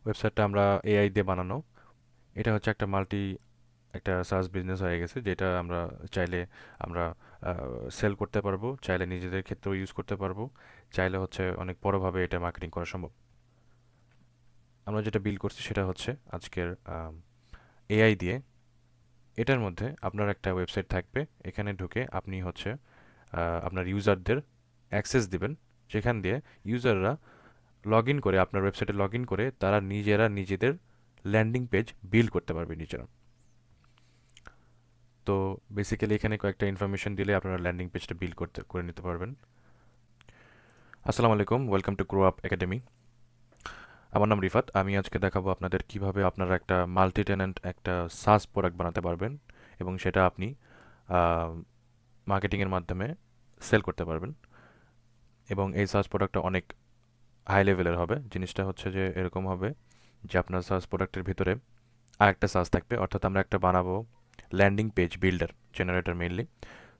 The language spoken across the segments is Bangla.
ওয়েবসাইটটা আমরা এআই দিয়ে বানানো। এটা হচ্ছে একটা সার্চ বিজনেস হয়ে গেছে, যেটা আমরা চাইলে আমরা সেল করতে পারবো, চাইলে নিজেদের ক্ষেত্রেও ইউজ করতে পারবো, চাইলে হচ্ছে অনেক বড়ভাবে এটা মার্কেটিং করা সম্ভব। আমরা যেটা বিল্ড করছি সেটা হচ্ছে আজকের এআই দিয়ে। এটার মধ্যে আপনার একটা ওয়েবসাইট থাকবে, এখানে ঢুকে আপনি হচ্ছে আপনার ইউজারদের অ্যাক্সেস দিবেন, যেখান দিয়ে ইউজাররা লগ ইন করে, আপনার ওয়েবসাইটে লগ ইন করে তারা নিজেরা নিজেদের ল্যান্ডিং পেজ বিল্ড করতে পারবে নিজেরা। তো বেসিক্যালি এখানে কয়েকটা ইনফরমেশন দিলে আপনারা ল্যান্ডিং পেজটা বিল্ড করে নিতে পারবেন। আসসালামু আলাইকুম, welcome to grow up academy. আমার নাম রিফাত। আমি আজকে দেখাবো আপনাদের কিভাবে আপনারা একটা মাল্টি টেন্যান্ট একটা সাস প্রোডাক্ট বানাতে পারবেন এবং সেটা আপনি মার্কেটিংয়ের মাধ্যমে সেল করতে পারবেন। এবং এই সাস প্রোডাক্টটা অনেক হাই লেভেলের হবে। জিনিসটা হচ্ছে যে এরকম হবে যে আপনার সাস প্রোডাক্টের ভিতরে আরেকটা সাস থাকবে, অর্থাৎ আমরা একটা বানাবো landing page builder generator mainly.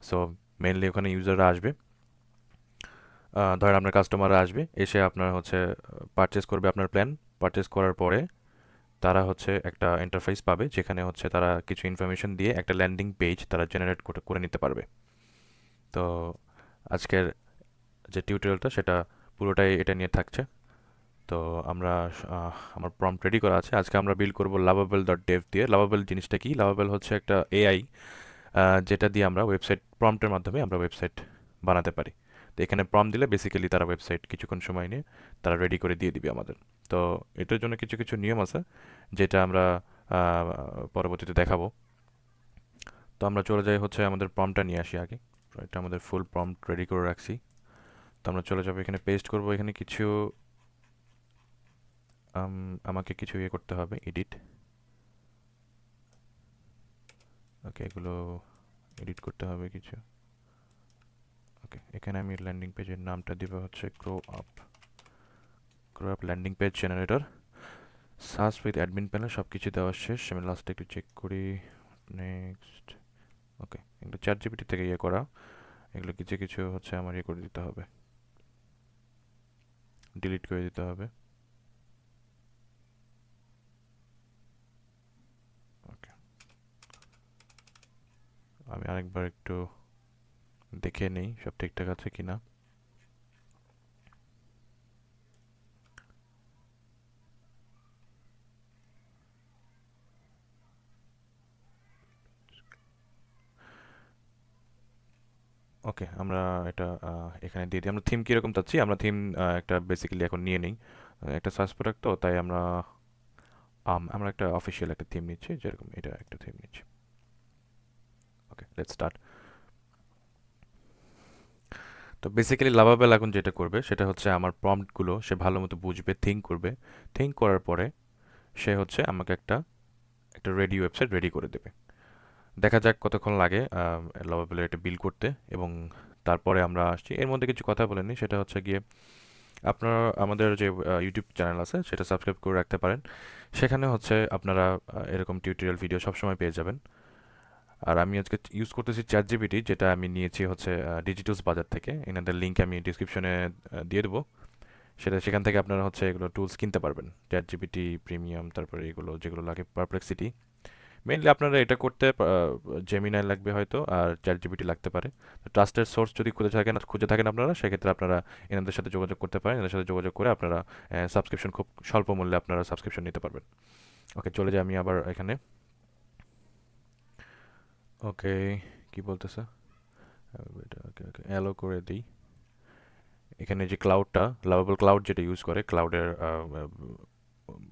So mainly ওখানে ইউজাররা আসবে, ধরেন আপনার কাস্টমাররা আসবে, এসে আপনার হচ্ছে পারচেস করবে আপনার প্ল্যান। পারচেস করার পরে তারা হচ্ছে একটা ইন্টারফেস পাবে, যেখানে হচ্ছে তারা কিছু ইনফরমেশন দিয়ে একটা ল্যান্ডিং পেজ তারা জেনারেট করে করে নিতে পারবে। তো আজকের যে টিউটোরিয়ালটা সেটা পুরোটাই এটা নিয়ে থাকছে। তো আমরা আমার প্রম্পট রেডি করা আছে। আজকে আমরা বিল্ড করব লাভাবেল ডট ডেভ দিয়ে। লাভাবেল জিনিসটা কি? লাভাবেল হচ্ছে একটা এআই, যেটা দিয়ে আমরা ওয়েবসাইট প্রম্পটের মাধ্যমে আমরা ওয়েবসাইট বানাতে পারি। তো এখানে প্রম্পট দিলে বেসিক্যালি তারা ওয়েবসাইট কিছুক্ষণ সময় নিয়ে তারা রেডি করে দিয়ে দিবে আমাদের। তো এটার জন্য কিছু কিছু নিয়ম আছে, যেটা আমরা আহ, পরবর্তীতে দেখাবো। তো আমরা চলে যাই হচ্ছে আমাদের প্রম্পটটা নিয়ে আসি আগে। এটা আমাদের ফুল প্রম্পট রেডি করে রাখছি। তো আমরা চলে যাবো, এখানে পেস্ট করব। এখানে কিছু আমাকে কিছু ইয়ে করতে হবে, এডিট। ওকে, এগুলো এডিট করতে হবে কিছু। ওকে, এখানে আমি ল্যান্ডিং পেজের নামটা দিব হচ্ছে grow up landing page generator. Search with admin panel, সব কিছু দেওয়া শেষ। আমি লাস্টে একটু চেক করি। নেক্সট। ওকে, এগুলো চ্যাট জিপিটি থেকে ইয়ে করা। এগুলো কিছু কিছু হচ্ছে আমার ইয়ে করে দিতে হবে, ডিলিট করে দিতে হবে। ওকে, আমি আরেকবার একটু দেখে নেই সব ঠিকঠাক আছে কিনা। ওকে, আমরা এটা এখানে দিয়ে দিই। আমরা থিম কীরকম চাচ্ছি, আমরা থিম একটা বেসিক্যালি এখন নিয়ে নিই। একটা সার্চ প্রোডাক্ট, তো তাই আমরা একটা অফিসিয়াল একটা থিম নিচ্ছি, যেরকম এটা একটা থিম নিচ্ছি। ওকে, লেটস স্টার্ট। তো বেসিক্যালি লাভাবেল এখন যেটা করবে সেটা হচ্ছে আমার প্রম্পটগুলো সে ভালো মতো বুঝবে, থিঙ্ক করবে। থিঙ্ক করার পরে সে হচ্ছে আমাকে একটা একটা রেডি ওয়েবসাইট রেডি করে দেবে। দেখা যাক কতক্ষণ লাগে লাভাবেল এটা বিল করতে। এবং তারপরে আমরা আসছি, এর মধ্যে কিছু কথা বলে নিই। সেটা হচ্ছে গিয়ে আপনারা আমাদের যে ইউটিউব চ্যানেল আছে সেটা সাবস্ক্রাইব করে রাখতে পারেন। সেখানে হচ্ছে আপনারা এরকম টিউটোরিয়াল ভিডিও সবসময় পেয়ে যাবেন। আর আমি আজকে ইউজ করতেছি চ্যাট জিপিটি, যেটা আমি নিয়েছি হচ্ছে ডিজিটালস বাজার থেকে। এনাদের লিঙ্ক আমি ডিসক্রিপশনে দিয়ে দেবো। সেখান থেকে আপনারা হচ্ছে এগুলো টুলস কিনতে পারবেন, চ্যাট জিপিটি প্রিমিয়াম, তারপরে এগুলো যেগুলো লাগে পারপ্লেক্সিটি। মেইনলি আপনারা এটা করতে জেমিনাই লাগবে হয়তো, আর চ্যাট জিপিটি লাগতে পারে। ট্রাস্টেড সোর্স যদি খুঁজে থাকেন আপনারা, সেক্ষেত্রে আপনারা এনাদের সাথে যোগাযোগ করতে পারেন। এনাদের সাথে যোগাযোগ করে আপনারা সাবস্ক্রিপশন খুব স্বল্প মূল্যে আপনারা সাবস্ক্রিপশন নিতে পারবেন। ওকে, চলে যাই আমি আবার এখানে। ওকে, কি বলতেছে? ওকে ওকে, অ্যালো করে দিই। এখানে যে ক্লাউডটা, লাভাবল ক্লাউড যেটা ইউজ করে ক্লাউডের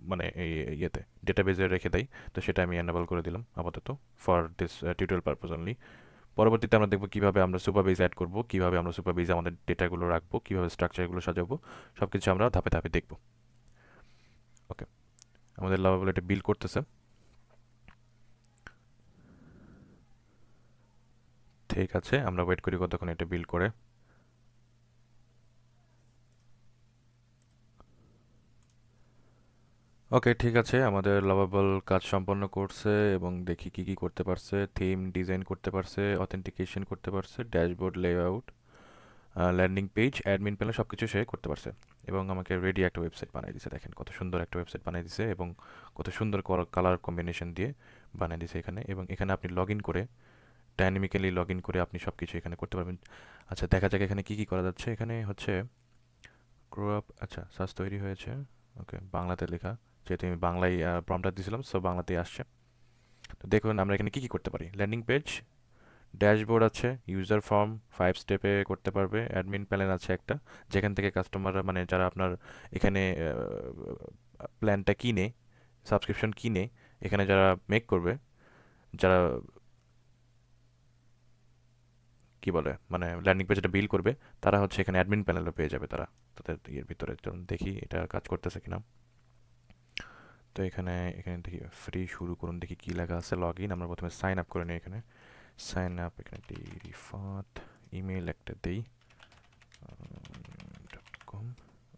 মানে এই ইয়েতে ডেটাবেজে রেখে দেয়। তো সেটা আমি এনাবল করে দিলাম আপাতত, for this tutorial purpose only. পরবর্তীতে আমরা দেখব কিভাবে আমরা সুপারবেজ অ্যাড করব, কিভাবে আমরা সুপারবেজে আমাদের ডেটাগুলো রাখবো, কিভাবে স্ট্রাকচারগুলো সাজাবো। সব কিছু আমরা ধাপে ধাপে দেখব। ওকে, আমাদের লাভাবল এটা বিল্ড করতেছে। ঠিক আছে, আমরা ওয়েট করি কতক্ষণ এটা বিল্ড করে। ওকে, ঠিক আছে, আমাদের লাভাবল কাজ সম্পন্ন করছে। এবং দেখি কি কি করতে পারছে। থিম ডিজাইন করতে পারছে, অথেন্টিকেশন করতে পারছে, dashboard layout, landing page, admin panel সব কিছু সে করতে পারছে এবং আমাকে রেডি একটা ওয়েবসাইট বানিয়ে দিছে। দেখেন কত সুন্দর একটা ওয়েবসাইট বানিয়ে দিছে এবং কত সুন্দর কালার কম্বিনেশন দিয়ে বানিয়ে দিছে এখানে। এবং এখানে আপনি লগ ইন করে, ডাইনামিক্যালি লগ ইন করে আপনি সব কিছু এখানে করতে পারবেন। আচ্ছা, দেখা যাক এখানে কি কি করা যাচ্ছে। এখানে হচ্ছে গ্রো আপ, আচ্ছা সার্চ তৈরি হয়েছে। ওকে, বাংলাতে লেখা, যেহেতু আমি বাংলায় প্রম্পটটা দিয়েছিলাম, সো বাংলাতেই আসছে। তো দেখুন আমরা এখানে কি কি করতে পারি। ল্যান্ডিং পেজ, ড্যাশবোর্ড আছে, ইউজার ফর্ম 5 স্টেপে করতে পারবে, অ্যাডমিন প্যানেল আছে একটা, যেখান থেকে কাস্টমাররা মানে যারা আপনার এখানে প্ল্যানটা কিনে, সাবস্ক্রিপশন কিনে এখানে যারা মেক করবে, যারা কি বলে মানে ল্যান্ডিং পেজটা বিল করবে, তারা হচ্ছে এখানে অ্যাডমিন প্যানেলও পেয়ে যাবে তারা তাদের ইয়ের ভিতরে। চলুন দেখি এটা কাজ করতেছে কিনা। তো এখানে এখানে দেখি ফ্রি শুরু করুন, দেখি কি লেখা আছে। লগ ইন, আমরা প্রথমে সাইন আপ করে নিই। এখানে সাইন আপ, এখানে দিই রিফাত, ইমেল একটা দিই .com।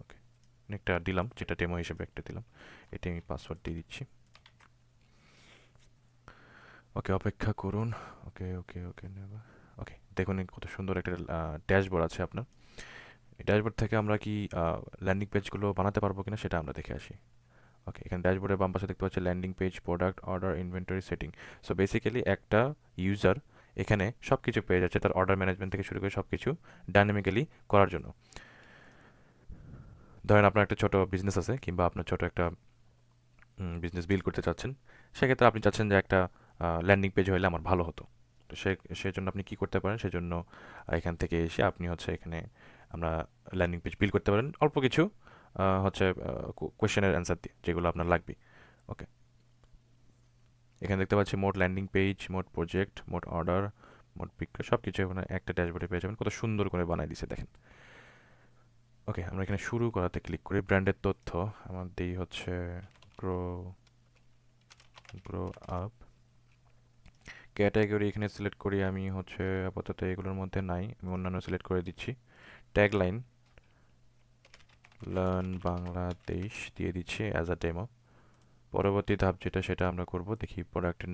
ওকে, একটা দিলাম, যেটা ডেমো হিসেবে একটা দিলাম, এটা আমি পাসওয়ার্ড দিয়ে দিচ্ছি। ওকে, অপেক্ষা করুন। ওকে ওকে ওকে নেভার। ওকে, দেখুন কত সুন্দর একটা ড্যাশবোর্ড আছে আপনার। এই ড্যাশবোর্ড থেকে আমরা কি ল্যান্ডিং পেজগুলো বানাতে পারবো কিনা সেটা আমরা দেখে আসি। ওকে, এখানে ড্যাশবোর্ডের বাম পাশে দেখতে পাচ্ছি landing page, product, order, inventory, setting. So basically একটা ইউজার এখানে সব কিছু পেয়ে যাচ্ছে, তার অর্ডার ম্যানেজমেন্ট থেকে শুরু করে সব কিছু ডাইনামিক্যালি করার জন্য। ধরেন আপনার একটা ছোট বিজনেস আছে, কিংবা আপনার ছোট একটা বিজনেস বিল্ড করতে চাচ্ছেন, সেক্ষেত্রে আপনি চাচ্ছেন যে একটা ল্যান্ডিং পেজ হলে আমার ভালো হতো। তো সেজন্য আপনি কি করতে পারেন, সেজন্য এখান থেকে এসে আপনি হচ্ছে এখানে আমরা ল্যান্ডিং পেজ বিল্ড করতে পারেন অল্প কিছু হচ্ছে কোয়েশ্চেনের অ্যান্সার দিয়ে, যেগুলো আপনার লাগবে। ওকে, এখানে দেখতে পাচ্ছি মোট ল্যান্ডিং পেজ, মোট প্রজেক্ট, মোট অর্ডার, মোট বিক্রয়, সব কিছু এখানে একটা ড্যাশবোর্ডে পেয়ে যাবেন। কত সুন্দর করে বানাই দিছে দেখেন। ওকে, আমরা এখানে শুরু করাতে ক্লিক করি। ব্র্যান্ডের তথ্য আমার দিই হচ্ছে গ্রো গ্রো আপ। ক্যাটাগরি এখানে সিলেক্ট করি আমি হচ্ছে আপাতত এগুলোর মধ্যে নাই, আমি অন্যান্য সিলেক্ট করে দিচ্ছি। ট্যাগলাইন লার্ন বাংলাদেশ দিয়ে দিচ্ছি অ্যাজ আ ডেমো। পরবর্তী ধাপ যেটা, সেটা আমরা করব। দেখি প্রোডাক্টের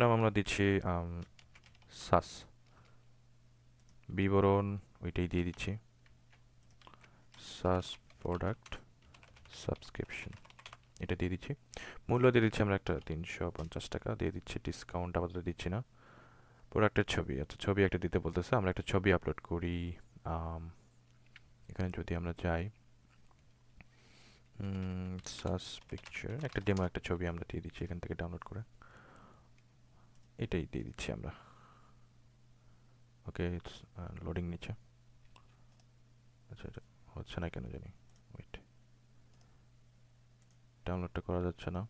নাম আমরা দিচ্ছি সাস। বিবরণ ওইটাই দিয়ে দিচ্ছি, সাস প্রোডাক্ট সাবস্ক্রিপশন, এটা দিয়ে দিচ্ছি। মূল্য দিয়ে দিচ্ছি আমরা একটা 350 টাকা দিয়ে দিচ্ছি, ডিসকাউন্ট আপাতত দিচ্ছি না। প্রোডাক্টের ছবি, আচ্ছা ছবি একটা দিতে বলতেছে, আমরা একটা ছবি আপলোড করি। আম, এখানে যদি আমরা যাই, সাস পিকচার, একটা ডেমো একটা ছবি আমরা দিয়ে দিচ্ছি এখান থেকে ডাউনলোড করে, এটাই দিয়ে দিচ্ছি আমরা। ওকে, লোডিং নিচ্ছে। আচ্ছা, এটা হচ্ছে না কেন জানি, ওয়েট, ডাউনলোডটা করা যাচ্ছে না।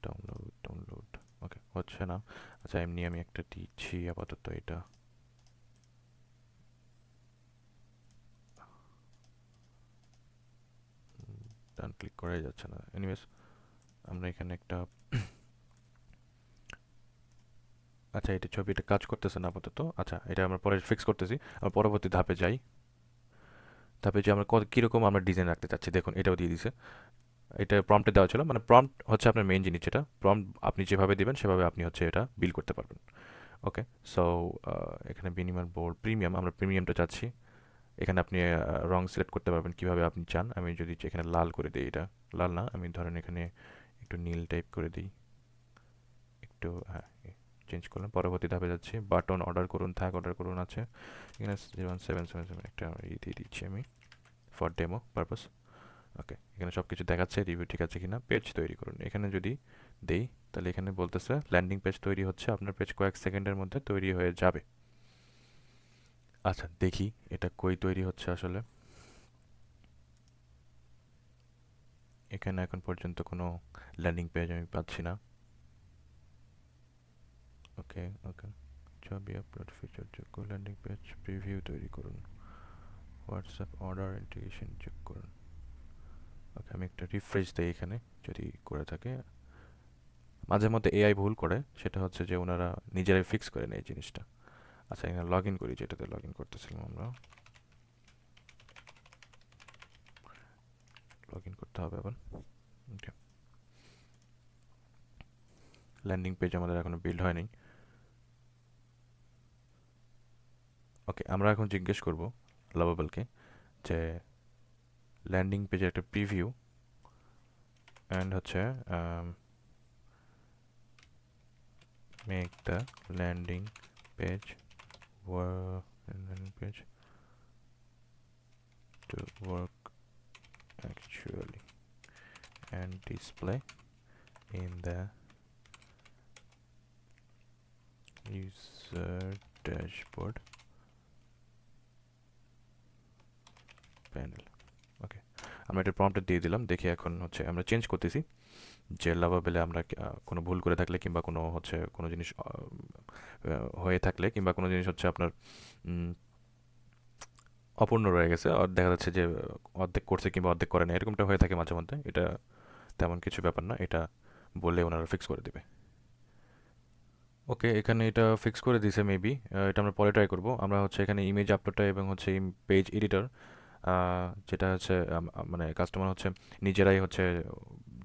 ডাউনলোড, ওকে হচ্ছে না। আচ্ছা, এমনি আমি একটা দিচ্ছি আপাতত, এটা ডান ক্লিক করাই যাচ্ছে না। এনিওয়েজ, আমরা এখানে একটা, আচ্ছা এটা ছবিটা কাজ করতেছে না আপাতত। আচ্ছা, এটা আমরা পরে ফিক্স করতেছি। আমরা পরবর্তী ধাপে যাই। ধাপে যে আমরা কীরকম আমরা ডিজাইন রাখতে চাচ্ছি, দেখুন এটাও দিয়ে দিছে। এটা প্রম্পটে দেওয়া ছিল, মানে প্রম্পট হচ্ছে আপনার মেইন জিনিস। যেটা প্রম্পট আপনি যেভাবে দিবেন সেভাবে আপনি হচ্ছে এটা বিল করতে পারবেন। ওকে, সো এখানে মিনিমাম বোর্ড প্রিমিয়াম, আমরা প্রিমিয়ামটা চাচ্ছি। এখানে আপনি রং সিলেক্ট করতে পারবেন কিভাবে আপনি চান। আমি যদি এখানে লাল করে দিই, এটা লাল না, আমি ধরেন এখানে একটু নীল টাইপ করে দিই, একটু হ্যাঁ চেঞ্জ করলাম। পরবর্তী ধাপে যাচ্ছি, বাটন অর্ডার করুন, থাক অর্ডার করুন আছে এখানে 0777 একটা দিয়ে দিচ্ছি আমি ফর ডেমো পারপাস। ওকে, এখানে সব কিছু দেখাচ্ছে, রিভিউ ঠিক আছে কিনা। পেজ তৈরি করুন, এখানে যদি দেই তাহলে এখানে বলতেছে ল্যান্ডিং পেজ তৈরি হচ্ছে, আপনার পেজ কয়েক সেকেন্ডের মধ্যে তৈরি হয়ে যাবে। আচ্ছা দেখি এটা কই তৈরি হচ্ছে আসলে। এখানে এখন পর্যন্ত কোনো ল্যান্ডিং পেজ আমি পাচ্ছি না। ওকে ওকে, ছবি আপলোড ফিচার যোগ করুন, ল্যান্ডিং পেজ প্রিভিউ তৈরি করুন, হোয়াটসঅ্যাপ অর্ডার ইন্টিগ্রেশন যোগ করুন। ওকে, আমি একটা রিফ্রেশ দিই এখানে, যদি করে থাকে। মাঝে মধ্যে এআই ভুল করে, সেটা হচ্ছে যে ওনারা নিজেরাই ফিক্স করে নেয় এই জিনিসটা। আচ্ছা, এখানে লগ ইন করি, যেটাতে লগ ইন করতেছিলাম আমরা। লগ ইন করতে হবে আবার। ওকে, ল্যান্ডিং পেজ আমাদের এখনো বিল্ড হয়নি। ওকে, ওকে, আমরা এখন জিজ্ঞেস করব লাভাবেলকে যে ল্যান্ডিং পেজের একটা প্রিভিউ অ্যান্ড হচ্ছে make the landing page landing page to work actually and display in the user dashboard panel. ওকে, আমরা এটা প্রম্পটে দিয়ে দিলাম। দেখি এখন হচ্ছে আমরা চেঞ্জ করতেছি যে লাভাবেলে আমরা কোনো ভুল করে থাকলে কিংবা কোনো হচ্ছে কোনো জিনিস হয়ে থাকলে কিংবা কোনো জিনিস হচ্ছে আপনার অপূর্ণ রয়ে গেছে আর দেখা যাচ্ছে যে অর্ধেক করছে কিংবা অর্ধেক করে না, এরকমটা হয়ে থাকে মাঝে মধ্যে। এটা তেমন কিছু ব্যাপার না, এটা বললে ওনারা ফিক্স করে দেবে। ওকে, এখানে এটা ফিক্স করে দিছে মেবি। এটা আমরা পরে ট্রাই করব। আমরা হচ্ছে এখানে ইমেজ আপলোডটা এবং হচ্ছে পেজ এডিটর, যেটা হচ্ছে মানে কাস্টমার হচ্ছে নিজেরাই হচ্ছে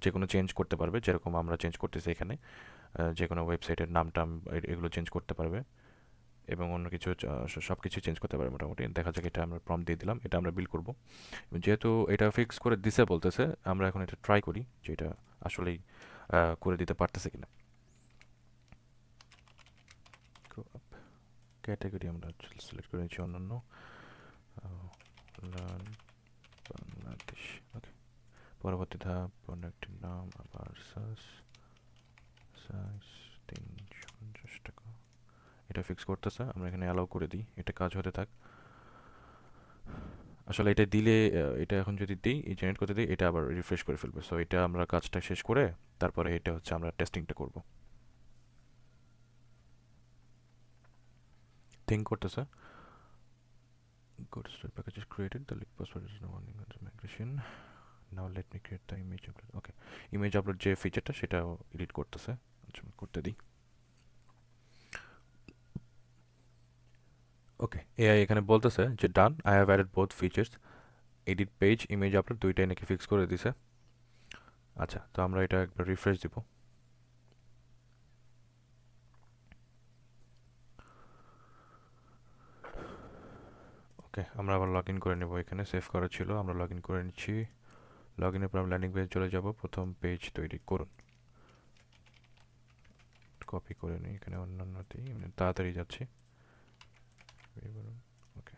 যে কোনো চেঞ্জ করতে পারবে, যেরকম আমরা চেঞ্জ করতেছি এখানে। যে কোনো ওয়েবসাইটের নাম টাম এগুলো চেঞ্জ করতে পারবে এবং অন্য কিছু সব কিছু চেঞ্জ করতে পারবে মোটামুটি। দেখা যাক, এটা আমরা প্রম্পট দিয়ে দিলাম, এটা আমরা বিল করব। যেহেতু এটা ফিক্স করে দিছে বলতেছে, আমরা এখন এটা ট্রাই করি যে এটা আসলেই করে দিতে পারতেছে কিনা। ক্যাটাগরি আমরা সিলেক্ট করে নিচ্ছি অন্যান্য, লার্ন বাংলাদেশ। ওকে, পরবর্তী ধাপ প্রোডাক্টের নাম, আবার সাইজ 350 টাকা। এটা ফিক্স করতেছে, আমরা এখানে অ্যালাউ করে দিই, এটা কাজ হতে থাক। আসলে এটা দিলে এটা এখন যদি দিই, এই জেনারেট করতে দিই, এটা আবার রিফ্রেশ করে ফেলবে। সো এটা আমরা কাজটা শেষ করে তারপরে এটা হচ্ছে আমরা টেস্টিংটা করব। থিঙ্ক করতেছে। Go to store package is created, the link password is now running under migration. Now let me create the image upload. Okay, image upload যে ফিচারটা সেটাও এডিট করতেছে। আচ্ছা, করতে দিই। ওকে, এআই এখানে বলতেছে যে done, I have added both features, edit page, image upload দুইটাই নাকি ফিক্স করে দিছে। আচ্ছা, তো আমরা এটা একবার রিফ্রেশ দিব। ওকে, আমরা আবার লগ ইন করে নেব। এখানে সেভ করা ছিল, আমরা লগ ইন করে নিচ্ছি। লগ ইনের পর ল্যান্ডিং পেজ চলে যাব। প্রথম পেজ তৈরি করুন, কপি করে নিই, এখানে অন্যান্য দিই, তাড়াতাড়ি যাচ্ছি। ওকে,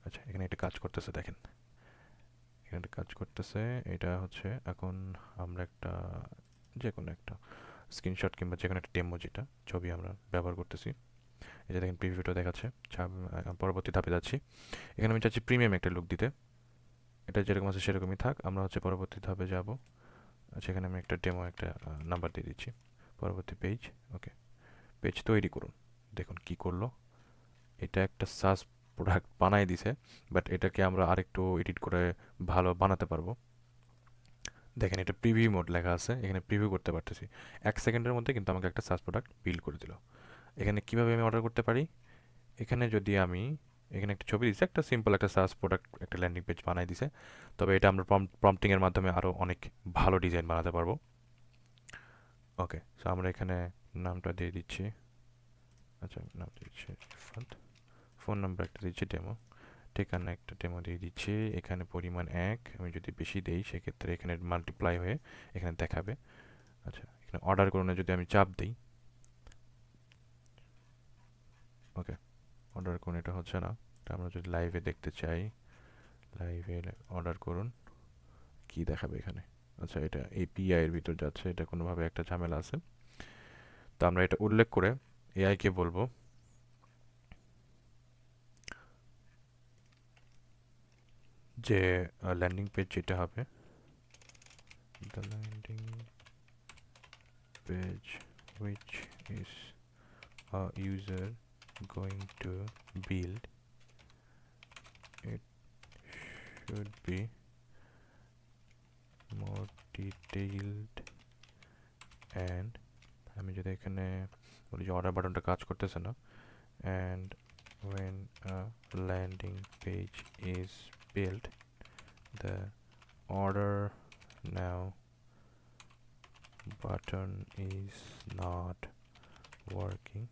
আচ্ছা, এখানে একটা কাজ করতেছে দেখেন, এখানে একটা কাজ করতেছে। এটা হচ্ছে এখন আমরা একটা যে কোনো একটা স্ক্রিনশট কিংবা যে কোনো একটা ডেমো, যেটা ছবি আমরা ব্যবহার করতেছি, এই যে দেখেন প্রিভিউটা দেখাচ্ছে। পরবর্তী ধাপে যাচ্ছি। এখানে আমি চাচ্ছি প্রিমিয়াম একটা লুক দিতে, এটা যেরকম আছে সেরকমই থাক। আমরা হচ্ছে পরবর্তী ধাপে যাব। আচ্ছা, এখানে আমি একটা ডেমো একটা নাম্বার দিয়ে দিচ্ছি। পরবর্তী পেজ। ওকে, পেজ তৈরি করুন। দেখুন কি করলো, এটা একটা সাস প্রোডাক্ট বানাই দিছে, বাট এটাকে আমরা আরেকটু এডিট করে ভালো বানাতে পারবো। দেখেন, এটা প্রিভিউ মোড লেখা আছে, এখানে প্রিভিউ করতে পারতেছি। 1 সেকেন্ডের মধ্যে কিন্তু আমাকে একটা সাস প্রোডাক্ট বিল্ড করে দিল। এখানে কিভাবে আমি অর্ডার করতে পারি, এখানে যদি আমি এখানে একটা ছবি দিচ্ছে, একটা সিম্পল একটা সাস প্রোডাক্ট একটা ল্যান্ডিং পেজ বানাই দিছে। তবে এটা আমরা প্রম্পটিংয়ের মাধ্যমে আরও অনেক ভালো ডিজাইন বানাতে পারবো। ওকে, সো আমরা এখানে নামটা দিয়ে দিচ্ছি। আচ্ছা, নাম দিচ্ছি ইরফান, ফোন নাম্বার একটা দিচ্ছি ডেমো, ঠিকানা একটা ডেমো দিয়ে দিচ্ছি। এখানে পরিমাণ 1, আমি যদি বেশি দেই সেক্ষেত্রে এখানে মাল্টিপ্লাই হয়ে এখানে দেখাবে। আচ্ছা, এখানে অর্ডার করুনে যদি আমি চাপ দিই, ওকে, অর্ডার করুন, এটা হচ্ছে না। এটা আমরা যদি লাইভে দেখতে চাই, লাইভে অর্ডার করুন, কি দেখাবে এখানে? আচ্ছা, এটা এপিআই এর ভিতর যাচ্ছে, এটা কোনোভাবে একটা ঝামেলা আছে। তো আমরা এটা উল্লেখ করে এআইকে বলবো যে ল্যান্ডিং পেজ যেটা হবে, the landing page which is a user going to build, it should be more detailed and আমি যদি এখানে বলি যে অর্ডার বাটনটা কাজ করতেছে না, and when a landing page is built, the order now button is not working.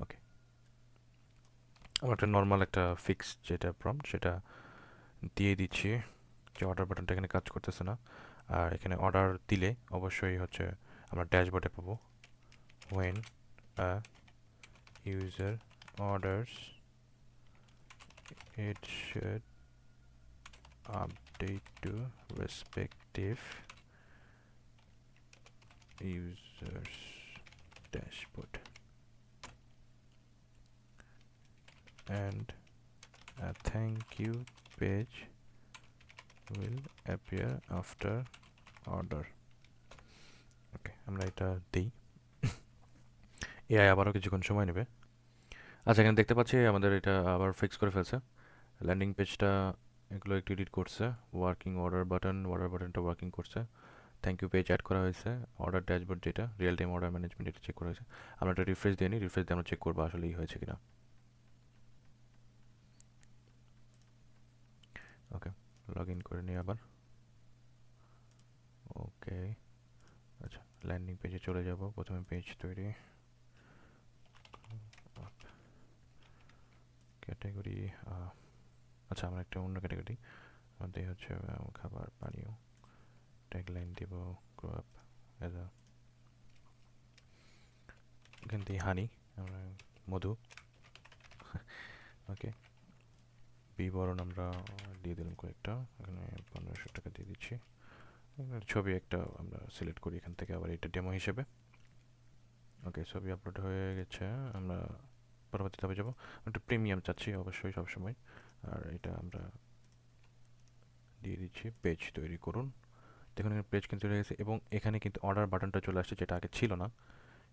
Okay, আমরা একটা নর্মাল একটা ফিক্স যেটা প্রম্পট সেটা দিয়ে দিচ্ছি যে অর্ডার বাটনটা এখানে কাজ করতেছে না। আর এখানে অর্ডার দিলে অবশ্যই হচ্ছে আমরা ড্যাশবোর্ডে পাবো when a user orders it should update to respective users dashboard and a thank you page will appear after order. ওকে, আমরা এটা দিই। এআই আবারও কিছুক্ষণ সময় নেবে। আচ্ছা, এখানে দেখতে পাচ্ছি আমাদের এটা আবার ফিক্স করে ফেলছে। ল্যান্ডিং পেজটা এগুলো একটু এডিট করছে। অর্ডার বাটনটা ওয়ার্কিং করছে। থ্যাংক ইউ পেজ অ্যাড করা হয়েছে। অর্ডার ড্যাশবোর্ড যেটা রিয়েল টাইম অর্ডার ম্যানেজমেন্ট এটা চেক করা হয়েছে। আমরা একটা রিফ্রেশ দিয়ে নিই, রিফ্রেশ দিয়ে আমরা চেক করবো আসলে হয়েছে কিনা। ওকে, লগ ইন করে নিই আবার। ওকে, আচ্ছা, ল্যান্ডিং পেজে চলে যাব। প্রথমে পেজ তৈরি, ক্যাটাগরি, আচ্ছা আমরা একটা অন্য ক্যাটাগরি আমাদের হচ্ছে খাবার পানীয়, ট্যাগলাইন দিব গ্রো আপ অ্যাজ আ, এখান থেকে হানি, আমরা মধু। ওকে, বিবরণ আমরা দিয়ে দিলাম কয়েকটা, এখানে 1500 টাকা দিয়ে দিচ্ছি। ছবি একটা আমরা সিলেক্ট করি এখান থেকে, আবার এটা ডেমো হিসেবে। ওকে, ছবি আপলোড হয়ে গেছে। আমরা পরবর্তী ধাপে যাবো। একটা প্রিমিয়াম চাচ্ছি অবশ্যই সবসময়, আর এটা আমরা দিয়ে দিচ্ছি পেজ তৈরি করুন। দেখুন এখানে পেজ কিন্তু হয়ে গেছে এবং এখানে কিন্তু অর্ডার বাটনটা চলে আসছে, যেটা আগে ছিল না।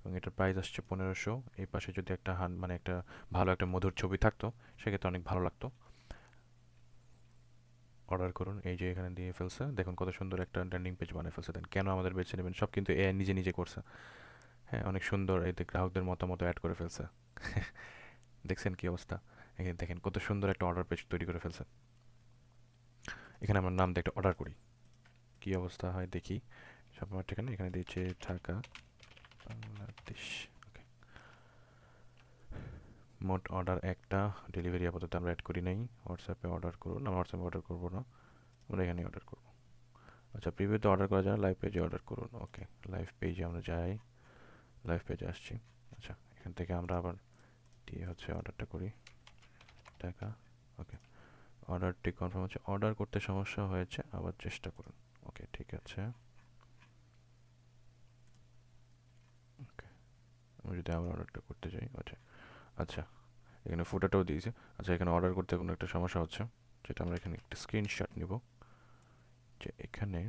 এবং এটার প্রাইস আসছে 1500। এই পাশে যদি একটা মানে একটা ভালো একটা মধুর ছবি থাকতো সেক্ষেত্রে অনেক ভালো লাগতো। অর্ডার করুন, এই যে এখানে দিয়ে ফেলছে। দেখুন কত সুন্দর একটা ল্যান্ডিং পেজ বানিয়ে ফেলছে। দেন কেন আমাদের বেছে নেবেন, সব কিন্তু এআই নিজে নিজে করছে। হ্যাঁ, অনেক সুন্দর। এই গ্রাহকদের মতামত অ্যাড করে ফেলছে। দেখছেন কি অবস্থা? এখানে দেখেন কত সুন্দর একটা অর্ডার পেজ তৈরি করে ফেলছে। এখানে আমার নাম দিয়ে একটা অর্ডার করি, কি অবস্থা হয় দেখি। সব আমার ঠিকানা এখানে দিয়েছে ঢাকা, বাংলাদেশ। ওকে, মোট অর্ডার একটা, ডেলিভারি আপাতত আমরা অ্যাড করি নাই। হোয়াটসঅ্যাপে অর্ডার করুন, আমরা হোয়াটসঅ্যাপে অর্ডার করবো না, আমরা এখানে অর্ডার করবো। আচ্ছা, প্রিভিউতে অর্ডার করা যায়, লাইভ পেজে অর্ডার করুন। ওকে, লাইভ পেজে আমরা যাই, লাইভ পেজে আসছি। আচ্ছা, এখান থেকে আমরা আবার দিয়ে হচ্ছে অর্ডারটা করি টাকা। ওকে, অর্ডারটি কনফার্ম হচ্ছে। অর্ডার করতে সমস্যা হয়েছে, আবার চেষ্টা করুন। ওকে, ঠিক আছে। ওকে, আমি যদি আবার অর্ডারটা করতে যাই, আচ্ছা আচ্ছা, এখানে ফুটাটাও দিয়েছে। আচ্ছা, এখানে অর্ডার করতে কোনো একটা সমস্যা হচ্ছে, যেটা আমরা এখানে একটা স্ক্রিনশট নিব। যে এখানে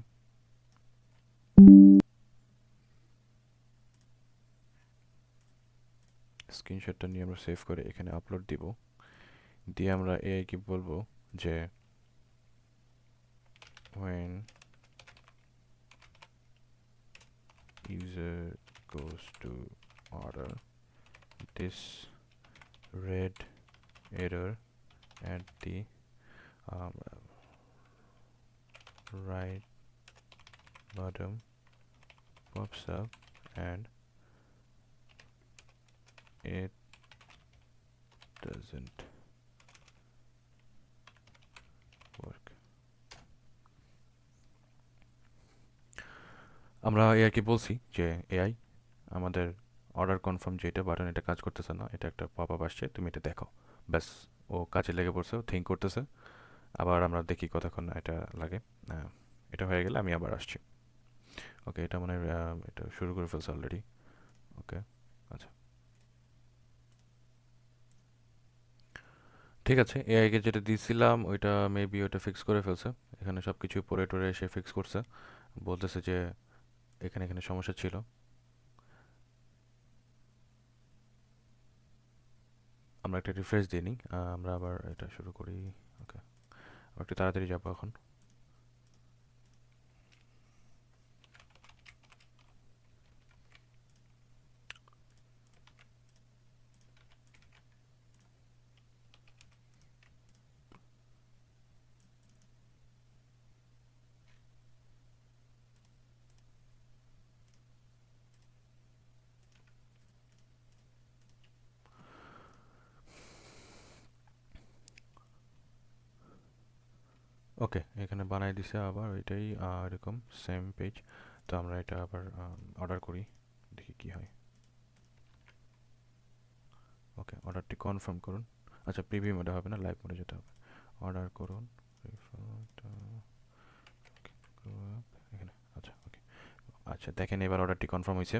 স্ক্রিনশটটা নিয়ে আমরা সেভ করে এখানে আপলোড দিব। দিয়ে আমরা এআই কি বলবো যে when user goes to order this red error at the um, right bottom pops up and it doesn't work. আমরা এআইকে বলছি যে এআই আমাদের অর্ডার কনফার্ম যেটা বাটন এটা কাজ করতেছে না, এটা একটা পপ আপ আসছে, তুমি এটা দেখো। ব্যাস, ও কাজে লেগে পড়ছে, ও থিঙ্ক করতেছে। আবার আমরা দেখি কতক্ষণ এটা লাগে। এটা হয়ে গেলে আমি আবার আসছি। ওকে, এটা মানে এটা শুরু করে ফেলছে অলরেডি। ওকে, আচ্ছা ঠিক আছে। এআইকে যেটা দিয়েছিলাম ওইটা মেবি ওইটা ফিক্স করে ফেলছে। এখানে সব কিছু পরে টরে এসে ফিক্স করছে, বলতেছে যে এখানে এখানে সমস্যা ছিল। আমরা একটা রিফ্রেশ দিয়ে নিই, আমরা আবার এটা শুরু করি। ওকে, একটু তাড়াতাড়ি যাবো এখন। ওকে, এখানে বানাই দিছে আবার এটাই এরকম সেম পেজ। তো আমরা এটা আবার অর্ডার করি, দেখি কি হয়। ওকে, অর্ডারটি কনফার্ম করুন। আচ্ছা, প্রিভিউ মোডে হবে না, লাইভ মোডে যেতে হবে। অর্ডার করুন। এখানে আচ্ছা, ওকে। আচ্ছা, দেখেন এবার অর্ডারটি কনফার্ম হয়েছে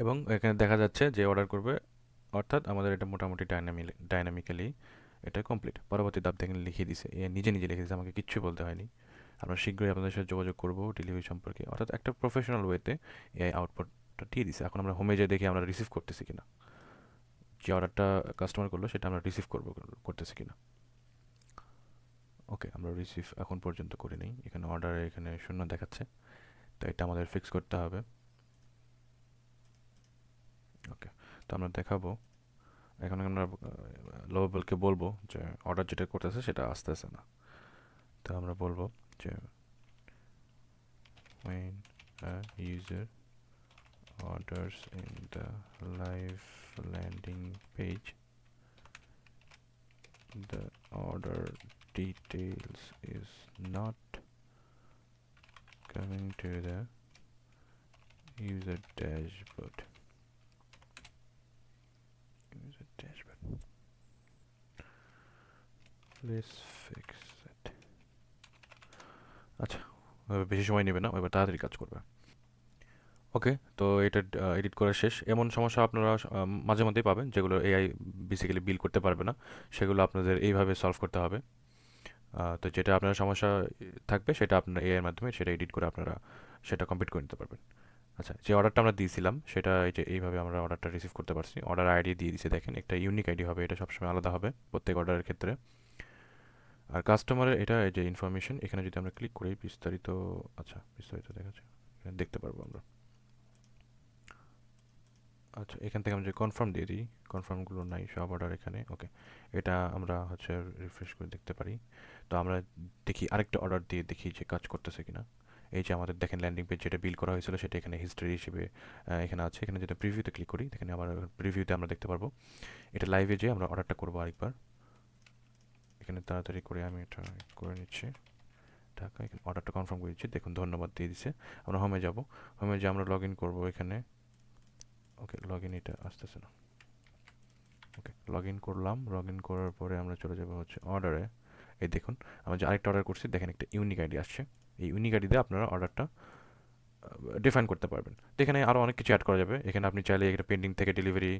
এবং এখানে দেখা যাচ্ছে যে অর্ডার করবে, অর্থাৎ আমাদের এটা মোটামুটি ডাইনামিক্যালি এটা কমপ্লিট। পরবর্তী ধাপ দেখেন লিখে দিছে, এ নিজে নিজে লিখে দিছে, আমাকে কিচ্ছু বলতে হয়নি। আমরা শীঘ্রই আপনাদের সাথে যোগাযোগ করব ডেলিভারি সম্পর্কে, অর্থাৎ একটা প্রফেশনাল ওয়েতে এই আউটপুটটা দিয়ে দিছে। এখন আমরা হোমে যেয়ে দেখি আমরা রিসিভ করতেছি কিনা, যে অর্ডারটা কাস্টমার করলো সেটা আমরা রিসিভ করতেছি কিনা। ওকে, আমরা রিসিভ এখন পর্যন্ত করি নাই, এখানে অর্ডারে এখানে শূন্য দেখাচ্ছে, তো এটা আমাদের ফিক্স করতে হবে। ওকে, তো আমরা দেখাবো এখন, আমরা লোভেলকে বলবো যে অর্ডার যেটা করতেছে সেটা আসতেছে না। তো আমরা বলবো যে when a user orders in the live landing page, the order details is not coming to the user dashboard. User dashboard. Let's fix it. আচ্ছা, বেশি সময় নেবে না, এবার তাড়াতাড়ি কাজ করবে। ওকে, তো এটা এডিট করা শেষ। এমন সমস্যা আপনারা মাঝে মধ্যেই পাবেন যেগুলো এআই বেসিক্যালি বিল করতে পারবে না, সেগুলো আপনাদের এইভাবে সলভ করতে হবে। তো যেটা আপনার সমস্যা থাকবে সেটা আপনার এআই এর মাধ্যমে সেটা এডিট করে আপনারা সেটা কমপ্লিট করে নিতে পারবেন। আচ্ছা, যে অর্ডারটা আমরা দিয়েছিলাম সেটা এই যে এইভাবে আমরা অর্ডারটা রিসিভ করতে পারছি। অর্ডার আইডি দিয়ে দিয়েছি, দেখেন একটা ইউনিক আইডি হবে, এটা সবসময় আলাদা হবে প্রত্যেক অর্ডারের ক্ষেত্রে। আর কাস্টমারের এটা এই যে ইনফরমেশন, এখানে যদি আমরা ক্লিক করি বিস্তারিত, আচ্ছা বিস্তারিত দেখাচ্ছে, এখানে দেখতে পারবো আমরা। আচ্ছা, এখান থেকে আমরা যে কনফার্ম দিয়ে দিই, কনফার্মগুলো নাই, সব অর্ডার এখানে। ওকে, এটা আমরা হচ্ছে রিফ্রেশ করে দেখতে পারি। তো আমরা দেখি আরেকটা অর্ডার দিয়ে দেখি যে কাজ করতেছে কিনা। এই যে আমাদের দেখেন ল্যান্ডিং পেজ যেটা বিল করা হয়েছিল সেটা এখানে হিস্ট্রি হিসেবে এখানে আছে। এখানে যদি প্রিভিউতে ক্লিক করি, দেখেন আবার প্রিভিউতে আমরা দেখতে পারবো এটা লাইভে যে আমরা অর্ডারটা করবো আরেকবার। এখানে তাড়াতাড়ি করে আমি এটা করে নিচ্ছি, ঢাকা, এখানে অর্ডারটা কনফার্ম করে দিচ্ছি, দেখুন ধন্যবাদ দিয়ে দিছে। আমরা হোমে যাব, হোমে যে আমরা লগ ইন করবো এখানে। ওকে, লগ ইন এটা আসতেছে না। ওকে, লগ ইন করলাম, লগ ইন করার পরে আমরা চলে যাবো হচ্ছে অর্ডারে। এই দেখুন আমরা যে আরেকটা অর্ডার করছি, দেখেন একটা ইউনিক আইডি আসছে। এই ইউনিক আইডি দিয়ে আপনারা অর্ডারটা ডিফাইন করতে পারবেন। তো এখানে আরও অনেক কিছু অ্যাড করা যাবে, এখানে আপনি চাইলে এটা পেন্ডিং থেকে ডেলিভারি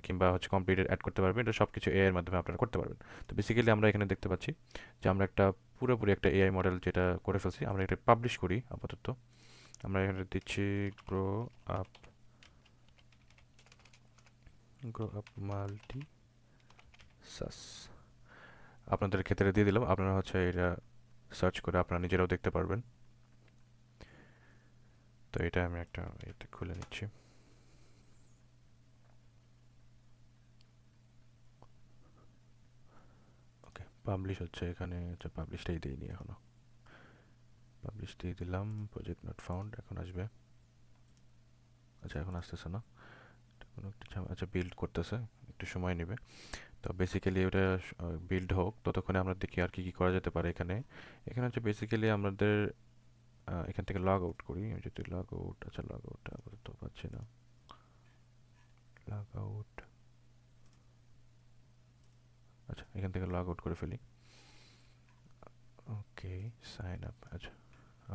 কিংবা হচ্ছে কমপ্লিটেড অ্যাড করতে পারবেন, এটা সব কিছু এআই এর মাধ্যমে আপনারা করতে পারবেন। তো বেসিক্যালি আমরা এখানে দেখতে পাচ্ছি যে আমরা একটা পুরোপুরি একটা এআই মডেল যেটা করে ফেলছি, আমরা এটা পাবলিশ করি আপাতত। আমরা এখানে দিচ্ছি grow up, grow up multi SaaS, আপনাদের ক্ষেত্রে দিয়ে দিলাম, আপনারা হচ্ছে এটা সার্চ করে আপনারা নিজেরাও দেখতে পারবেন। তো এটা আমি একটা এটা খুলে নিচ্ছি। ওকে, পাবলিশ হচ্ছে এখানে, হচ্ছে পাবলিশটাই দিইনি এখনো, পাবলিশ দিয়ে দিলাম, প্রজেক্ট নট ফাউন্ড এখন আসবে। আচ্ছা, এখন আসতেছে না, কোনো একটা আচ্ছা বিল্ড করতেছে, একটু সময় নেবে। তো বেসিক্যালি ওটা বিল্ড হোক, ততক্ষণে আমরা দেখি আর কি কি করা যেতে পারে এখানে। এখানে হচ্ছে বেসিক্যালি আমাদের এখান থেকে লগ আউট করি, আমি যদি লগ আউট, আচ্ছা লগ আউটটা আপাতত পাচ্ছি না, লগ আউট, আচ্ছা এখান থেকে লগ আউট করে ফেলি। ওকে, সাইন আপ, আচ্ছা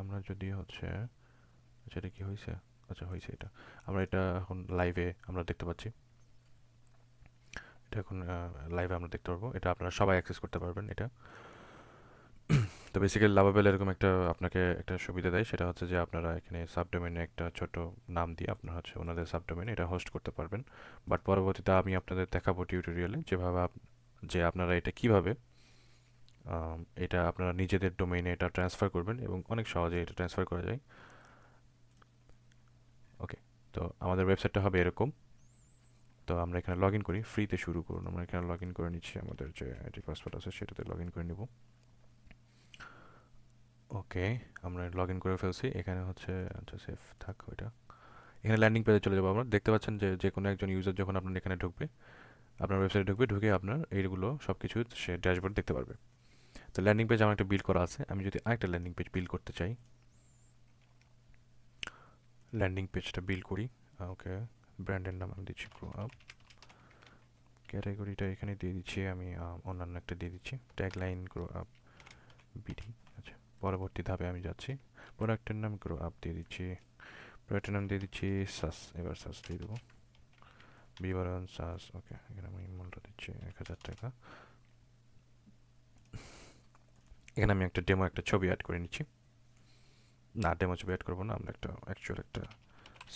আমরা যদি হচ্ছে, আচ্ছা এটা কি হয়েছে, আচ্ছা হয়েছে এটা, আমরা এটা এখন লাইভে আমরা দেখতে পাচ্ছি, এটা এখন লাইভে আমরা দেখতে পারবো, এটা আপনারা সবাই অ্যাক্সেস করতে পারবেন এটা। তো বেসিক্যালি লাভাবেল এরকম একটা আপনাকে একটা সুবিধা দেয়, সেটা হচ্ছে যে আপনারা এখানে সাবডোমেনে একটা ছোট নাম দিয়ে আপনারা হচ্ছে ওনাদের সাবডোমেনে এটা হোস্ট করতে পারবেন। বাট পরবর্তীতে আমি আপনাদের দেখাবো টিউটোরিয়ালে যেভাবে যে আপনারা এটা কিভাবে এটা আপনারা নিজেদের ডোমেইনে এটা ট্রান্সফার করবেন এবং অনেক সহজে এটা ট্রান্সফার করা যায়। ওকে, তো আমাদের ওয়েবসাইটটা হবে এরকম। তো আমরা এখানে লগ ইন করি, ফ্রিতে শুরু করুন, আমরা এখানে লগ ইন করে নিচ্ছি, আমাদের যে আইডি পাসওয়ার্ড আছে সেটাতে লগ ইন করে নেব। ওকে, আমরা লগ ইন করে ফেলছি, এখানে হচ্ছে আচ্ছা সেফ থাক ওইটা। এখানে ল্যান্ডিং পেজে চলে যাবো আমরা, দেখতে পাচ্ছেন যে যে কোনো একজন ইউজার যখন আপনার এখানে ঢুকবে, আপনার ওয়েবসাইটে ঢুকবে, ঢুকে আপনার এইগুলো সব কিছু সে ড্যাশবোর্ড দেখতে পারবে। তো ল্যান্ডিং পেজ আমার একটা বিল্ড করা আছে, আমি যদি আরেকটা ল্যান্ডিং পেজ বিল্ড করতে চাই, ল্যান্ডিং পেজটা বিল্ড করি। ওকে, ব্র্যান্ডের নাম আমি দিচ্ছি গ্রো আপ, ক্যাটাগরিটা এখানে দিয়ে দিচ্ছি আমি অন্যান্য একটা দিয়ে দিচ্ছি, tag line grow up BD. আচ্ছা, পরবর্তী ধাপে আমি যাচ্ছি, প্রোডাক্টের নাম গ্রো আপ দিয়ে দিচ্ছি, প্রোডাক্টের নাম দিয়ে দিচ্ছি সাস, এবার সাস দিয়ে দেবো, বিবরণ সাস। ওকে, এখানে আমি মূল্য দিচ্ছি 1000 টাকা। এখানে আমি একটা ডেমো একটা ছবি অ্যাড করে নিচ্ছি, না ডেমো ছবি অ্যাড করবো না, আমরা একটা অ্যাকচুয়াল একটা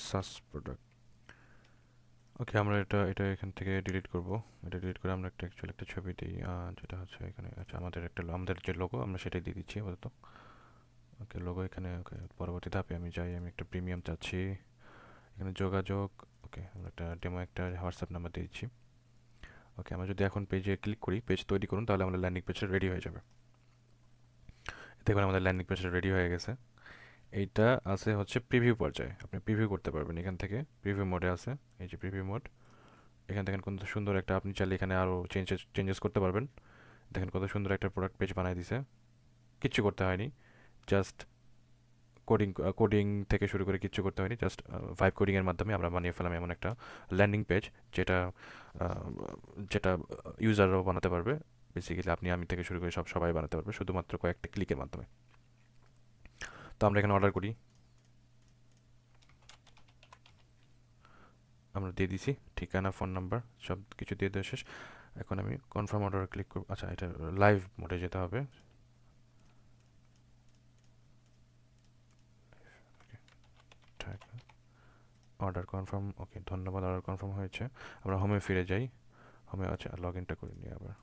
সাস প্রোডাক্ট। ওকে, আমরা এটা এটা এখান থেকে ডিলিট করব, এটা ডিলিট করে আমরা একটা অ্যাকচুয়াল একটা ছবি দিই, যেটা হচ্ছে এখানে। আচ্ছা, আমাদের যে লোগো আমরা সেটাই দিয়ে দিচ্ছি আপাতত। ওকে, লোগো এখানে। ওকে, পরবর্তী ধাপে আমি যাই, আমি একটা প্রিমিয়াম চাচ্ছি, এখানে যোগাযোগ। ওকে, আমরা একটা ডেমো একটা হোয়াটসঅ্যাপ নাম্বার দিয়ে দিচ্ছি। ওকে, আমরা যদি এখন পেজে ক্লিক করি, পেজ তৈরি করুন, তাহলে আমাদের ল্যান্ডিং পেজটা রেডি হয়ে যাবে। দেখুন আমাদের ল্যান্ডিং পেজটা রেডি হয়ে গেছে। এইটা আছে হচ্ছে প্রিভিউ পর্যায়ে, আপনি প্রিভিউ করতে পারবেন এখান থেকে, প্রিভিউ মোডে আছে, এই যে প্রিভিউ মোড। এখান থেকে কত সুন্দর একটা, আপনি চাইলে এখানে আরও চেঞ্জেস করতে পারবেন। দেখেন কত সুন্দর একটা প্রোডাক্ট পেজ বানাই দিছে, কিচ্ছু করতে হয়নি, জাস্ট কোডিং কোডিং থেকে শুরু করে কিচ্ছু করতে হয়নি, জাস্ট ভাইব কোডিংয়ের মাধ্যমে আমরা বানিয়ে ফেলাম এমন একটা ল্যান্ডিং পেজ, যেটা আহ, যেটা ইউজাররাও বানাতে পারবে। বেসিক্যালি আপনি আমি থেকে শুরু করে সবাই বানাতে পারবে শুধুমাত্র কয়েকটা ক্লিকের মাধ্যমে। তো আমরা এখানে অর্ডার করি, আমরা দিয়ে দিছি ঠিকানা, ফোন নাম্বার, সব কিছু দিয়ে দেওয়া শেষ। এখন আমি কনফার্ম অর্ডার ক্লিক করব। আচ্ছা, এটা লাইভ মোডে যেতে হবে। Order confirm. ওকে, ধন্যবাদ, অর্ডার কনফার্ম হয়েছে। আমরা হোমে ফিরে যাই, হোমে। আচ্ছা, লগ ইনটা করে নিই আবার।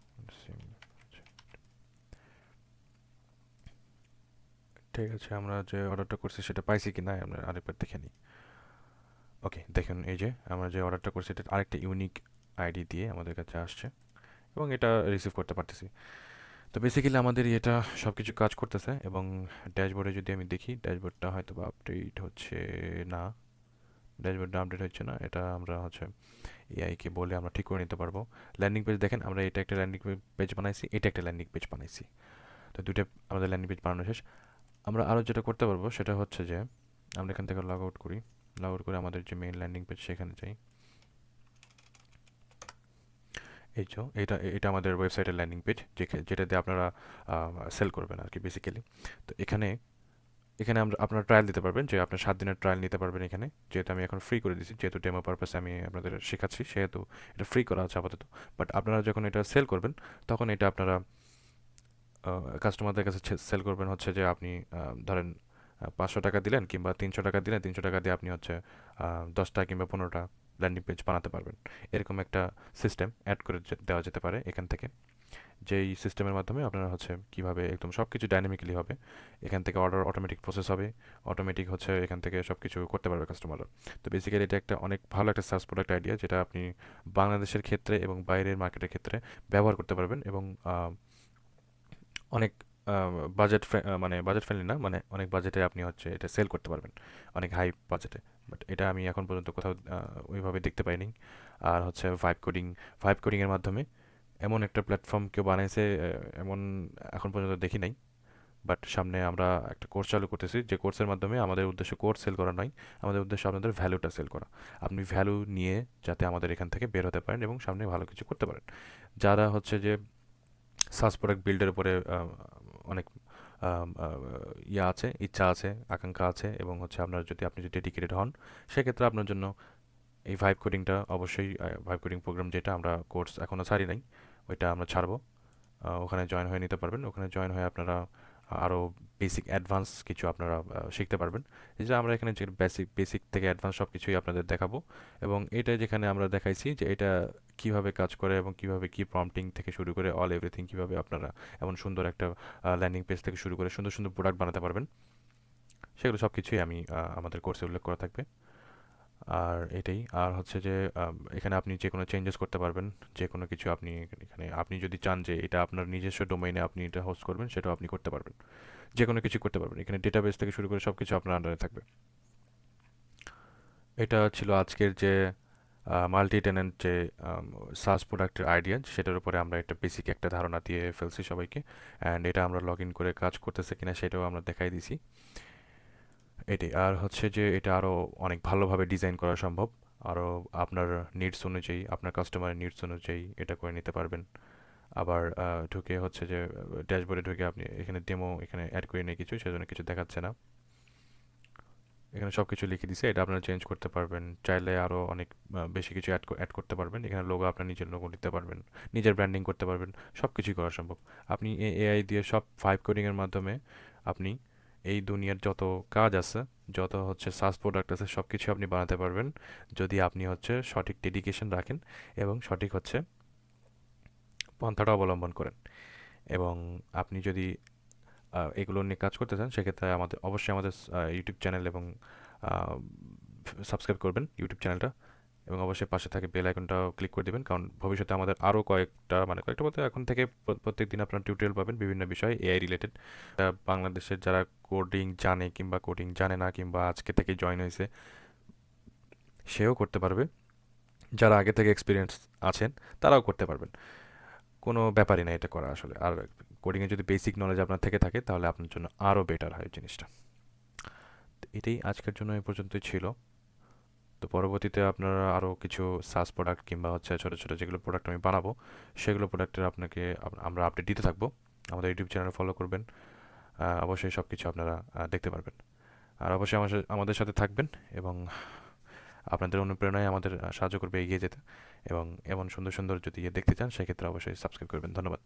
ঠিক আছে, আমরা যে অর্ডারটা করছি সেটা পাইছি কি না আমরা আরেকবার দেখে নিই। ওকে, দেখুন এই যে আমরা যে অর্ডারটা করছি এটা আরেকটা ইউনিক আইডি দিয়ে আমাদের কাছে আসছে, এবং এটা রিসিভ করতে পারতেছি। তো বেসিক্যালি আমাদের এটা সব কিছু কাজ করতেছে। এবং ড্যাশবোর্ডে যদি আমি দেখি, ড্যাশবোর্ডটা হয়তো বা আপডেট হচ্ছে না, ড্যাশবোর্ডটা আপডেট হচ্ছে না, এটা আমরা হচ্ছে এআইকে বলে আমরা ঠিক করে নিতে পারবো। ল্যান্ডিং পেজ দেখেন, আমরা এটা একটা ল্যান্ডিং পেজ বানাইছি, এটা একটা ল্যান্ডিং পেজ বানাইছি। তো দুইটা আমাদের ল্যান্ডিং পেজ বানানো শেষ। আমরা আরও যেটা করতে পারবো সেটা হচ্ছে যে আমরা এখান থেকে লগ আউট করি, লগ আউট করে আমাদের যে মেইন ল্যান্ডিং পেজ সেখানে যাই। এই যে এটা এটা আমাদের ওয়েবসাইটের ল্যান্ডিং পেজ, যেটা দিয়ে আপনারা সেল করবেন আর কি বেসিক্যালি। তো এখানে এখানে আমরা আপনারা ট্রায়াল দিতে পারবেন, যে আপনার 7 দিনের ট্রায়াল নিতে পারবেন এখানে, যেহেতু আমি এখন ফ্রি করে দিচ্ছি, যেহেতু ডেমো পারপাসে আমি আপনাদের শেখাচ্ছি, সেহেতু এটা ফ্রি করা আছে আপাতত। বাট আপনারা যখন এটা সেল করবেন, তখন এটা আপনারা কাস্টমারদের কাছে সেল করবেন হচ্ছে যে আপনি ধরেন 500 টাকা দিলেন কিংবা 300 টাকা দিলেন, 300 টাকা দিয়ে আপনি হচ্ছে 10টা কিংবা 15টা ল্যান্ডিং পেজ বানাতে পারবেন। এরকম একটা সিস্টেম অ্যাড করে দেওয়া যেতে পারে এখান থেকে, যেই সিস্টেমের মাধ্যমে আপনারা হচ্ছে কীভাবে একদম সব কিছু ডাইনামিক্যালি হবে, এখান থেকে অর্ডার অটোমেটিক প্রসেস হবে, অটোমেটিক হচ্ছে এখান থেকে সব কিছু করতে পারবে কাস্টমাররা। তো বেসিক্যালি এটা একটা অনেক ভালো একটা সার্চ প্রোডাক্ট আইডিয়া, যেটা আপনি বাংলাদেশের ক্ষেত্রে এবং বাইরের মার্কেটের ক্ষেত্রে ব্যবহার করতে পারবেন। এবং অনেক বাজেট, মানে বাজেট ফ্রেন্ডলি না, মানে অনেক বাজেটে আপনি হচ্ছে এটা সেল করতে পারবেন, অনেক হাই বাজেটে। বাট এটা আমি এখন পর্যন্ত কোথাও ওইভাবে দেখতে পাইনি। আর হচ্ছে ভাইব কোডিংয়ের মাধ্যমে এমন একটা প্ল্যাটফর্ম কেউ বানাইছে, এমন এখন পর্যন্ত দেখি নাই। বাট সামনে আমরা একটা কোর্স চালু করতেছি, যে কোর্সের মাধ্যমে আমাদের উদ্দেশ্য কোর্স সেল করা নয়, আমাদের উদ্দেশ্য আপনাদের ভ্যালুটা সেল করা। আপনি ভ্যালু নিয়ে যাতে আমাদের এখান থেকে বের হতে পারেন এবং সামনে ভালো কিছু করতে পারেন। যারা হচ্ছে যে সাস প্রোডাক্ট বিল্ডের উপরে অনেক ইয়া আছে, ইচ্ছা আছে, আকাঙ্ক্ষা আছে, এবং হচ্ছে আপনি যদি ডেডিকেটেড হন, সেক্ষেত্রে আপনার জন্য এই ভাইব কোডিংটা অবশ্যই, ভাইব কোডিং প্রোগ্রাম যেটা আমরা কোর্স এখনও ছাড়ি নাই, ওইটা আমরা ছাড়বো। ওখানে জয়েন হয়ে নিতে পারবেন, ওখানে জয়েন হয়ে আপনারা আরও বেসিক অ্যাডভান্স কিছু আপনারা শিখতে পারবেন। এই যে আমরা এখানে যে বেসিক থেকে অ্যাডভান্স সব কিছুই আপনাদের দেখাবো। এবং এটা যেখানে আমরা দেখাইছি যে এটা কিভাবে কাজ করে এবং কিভাবে কি প্রম্পটিং থেকে শুরু করে অল এভরিথিং, কিভাবে আপনারা এমন সুন্দর একটা ল্যান্ডিং পেজ থেকে শুরু করে সুন্দর সুন্দর প্রোডাক্ট বানাতে পারবেন, সেগুলো সব কিছুই আমি আমাদের কোর্সে উল্লেখ করা থাকবে। আর এটাই, আর হচ্ছে যে এখানে আপনি যে কোনো চেঞ্জেস করতে পারবেন, যে কোনো কিছু আপনি এখানে, আপনি যদি চান যে এটা আপনার নিজস্ব ডোমেইনে আপনি এটা হোস্ট করবেন, সেটাও আপনি করতে পারবেন, যে কোনো কিছু করতে পারবেন। এখানে ডেটাবেস থেকে শুরু করে সব কিছু আপনার আন্ডারে থাকবে। এটা ছিল আজকের যে মাল্টি টেনেন্ট যে সাস প্রোডাক্টের আইডিয়া, সেটার উপরে আমরা একটা বেসিক একটা ধারণা দিয়ে ফেলছি সবাইকে। অ্যান্ড এটা আমরা লগ ইন করে কাজ করতেছে কিনা সেটাও আমরা দেখাই দিছি। এটাই। আর হচ্ছে যে এটা আরও অনেক ভালোভাবে ডিজাইন করা সম্ভব। আরও আপনার নিডস অনুযায়ী, আপনার কাস্টমারের নিডস অনুযায়ী এটা করে নিতে পারবেন। আবার ঢুকে হচ্ছে যে ড্যাশবোর্ডে ঢুকে আপনি এখানে ডেমো এখানে অ্যাড করে নিয়ে কিছু, সেজন্য কিছু দেখাচ্ছে না। এখানে সব কিছু লিখে দিছে, এটা আপনারা চেঞ্জ করতে পারবেন। চাইলে আরও অনেক বেশি কিছু অ্যাড করতে পারবেন। এখানে লোগো, আপনার নিজের লোগো দিতে পারবেন, নিজের ব্র্যান্ডিং করতে পারবেন। সব কিছুই করা সম্ভব। আপনি এআই দিয়ে সব ফাইভ কোডিংয়ের মাধ্যমে আপনি এই দুনিয়ার যত কাজ আছে, যত হচ্ছে সাস প্রোডাক্ট আছে, সব কিছু আপনি বানাতে পারবেন যদি আপনি হচ্ছে সঠিক ডেডিকেশন রাখেন এবং সঠিক হচ্ছে পন্থাটা অবলম্বন করেন। এবং আপনি যদি এগুলো নিয়ে কাজ করতে চান, সেক্ষেত্রে অবশ্যই আমাদের ইউটিউব চ্যানেল এবং সাবস্ক্রাইব করবেন ইউটিউব চ্যানেলটা, এবং অবশ্যই পাশে থাকে বেল আইকনটাও ক্লিক করে দেবেন, কারণ ভবিষ্যতে আমাদের আরও কয়েকটা, মানে কয়েকটা বলতে এখন থেকে প্রত্যেক দিন আপনার টিউটোরিয়াল পাবেন বিভিন্ন বিষয় এআই রিলেটেড। বাংলাদেশের যারা কোডিং জানে কিংবা কোডিং জানে না কিংবা আজকে থেকে জয়েন হয়েছে, সেও করতে পারবে। যারা আগে থেকে এক্সপিরিয়েন্স আছেন তারাও করতে পারবেন। কোনো ব্যাপারই না এটা করা আসলে। আর কোডিংয়ে যদি বেসিক নলেজ আপনার থেকে থাকে তাহলে আপনার জন্য আরও বেটার হয় জিনিসটা। তো এটাই আজকের জন্য এই পর্যন্তই ছিল। তো পরবর্তীতে আপনারা আরও কিছু সাস প্রোডাক্ট কিংবা হচ্ছে ছোটো ছোটো যেগুলো প্রোডাক্ট আমি বানাবো, সেগুলো প্রোডাক্টের আপনাকে আমরা আপডেট দিতে থাকবো। আমাদের ইউটিউব চ্যানেল ফলো করবেন। অবশ্যই সব কিছু আপনারা দেখতে পারবেন। আর অবশ্যই আমাদের সাথে থাকবেন, এবং আপনাদের অনুপ্রেরণায় আমাদের সাহায্য করবে এগিয়ে যেতে। এবং এমন সুন্দর সুন্দর যদি দেখতে চান, সেক্ষেত্রে অবশ্যই সাবস্ক্রাইব করবেন। ধন্যবাদ।